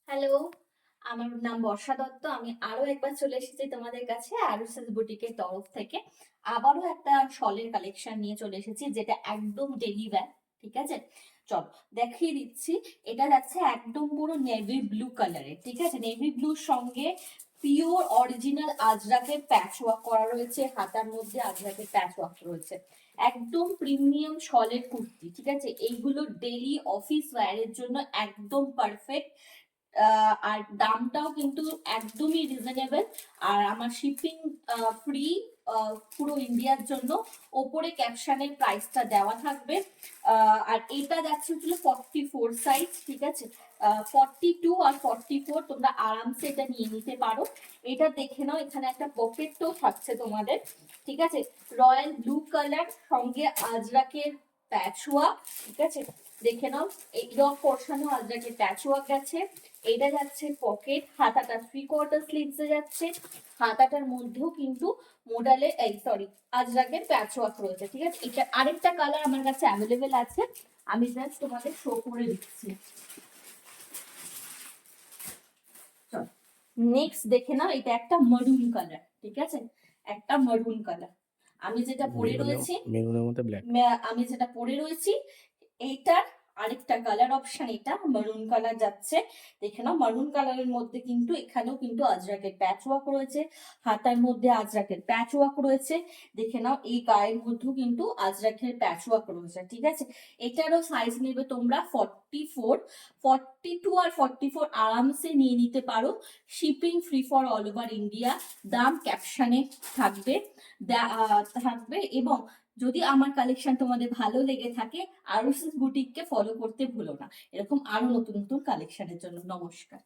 Hello, আমার নাম বর্ষা দত্ত। আমি আরো একবার চলে এসেছি তোমাদের কাছে আরুসেস বুটিকের তরফ থেকে। আবারও একটা শলের কালেকশন নিয়ে চলে এসেছি, যেটা একদম ডেলি ওয়্যার। ঠিক আছে, চল দেখিয়ে দিচ্ছি। এটা যাচ্ছে একদম পুরো নেভি ব্লু কালারের। ঠিক আছে, নেভি ব্লুর সঙ্গে পিওর অরিজিনাল আজরাকের প্যাচ ওয়ার্ক করা রয়েছে, হাতার মধ্যে আজরাকের প্যাচ ওয়ার্ক রয়েছে। একদম প্রিমিয়াম শলের কুর্তি। ঠিক আছে, এইগুলো ডেলি অফিস ওয়্যারের জন্য একদম পারফেক্ট। আর দামটাও কিন্তু একদমই রিজনেবল। আর আমার শিপিং ফ্রি পুরো ইন্ডিয়ার জন্য। ওপরে ক্যাপশনের প্রাইসটা দেওয়া থাকবে। আর এটা যাচ্ছে হচ্ছিল 44 সাইজ। ঠিক আছে, 42 আর 44 তোমরা আরামসে এটা নিয়ে নিতে পারো। এটা দেখে নাও, এখানে একটা পকেটও থাকছে তোমাদের। ঠিক আছে, রয়্যাল ব্লু কালার সঙ্গে আজরাকের প্যাচওয়ার্ক। ঠিক আছে, দেখে নাও, এই রক পোর্শনও আজরাকের প্যাচওয়ার্ক গেছে। এটা যাচ্ছে পকেট, হাতাটা 3/4 স্লিভসে যাচ্ছে। হাতাটার মধ্যেও কিন্তু মোডালে আজরাকের প্যাচওয়ার্ক রয়েছে। ঠিক আছে, এটা আরেকটা কালার আমার কাছে অ্যাভেলেবেল আছে, আমি জাস্ট তোমাদের শো করে দিচ্ছি। নেক্সট দেখে নাও, এটা একটা মারুন কালার। ঠিক আছে, একটা মারুন কালার। আমি যেটা পরে রয়েছি, আমি যেটা পরে রয়েছি এইটার আরেকটা কালার অপশন, এটা মারুন কালার যাচ্ছে। দেখে নাও, মারুন কালারের মধ্যে কিন্তু এখানেও কিন্তু আজরাকের প্যাচ ওয়ার্ক রয়েছে, হাতার মধ্যে আজরাকের প্যাচ ওয়ার্ক রয়েছে। দেখে নাও, এই গায়ের মধ্যেও কিন্তু আজরাকের প্যাচ ওয়ার্ক রয়েছে। ঠিক আছে, এটারও সাইজ নেবে তোমরা 44, 42 আর 44 আরামসে নিয়ে নিতে পারো। Shipping free for all over India. দাম ক্যাপশনে থাকবে থাকবে। এবং যদি আমার কালেকশন তোমাদের ভালো লেগে থাকে, আরুসিস বুটিককে ফলো করতে ভুলো না, এরকম আরো নতুন নতুন কালেকশনের জন্য। নমস্কার।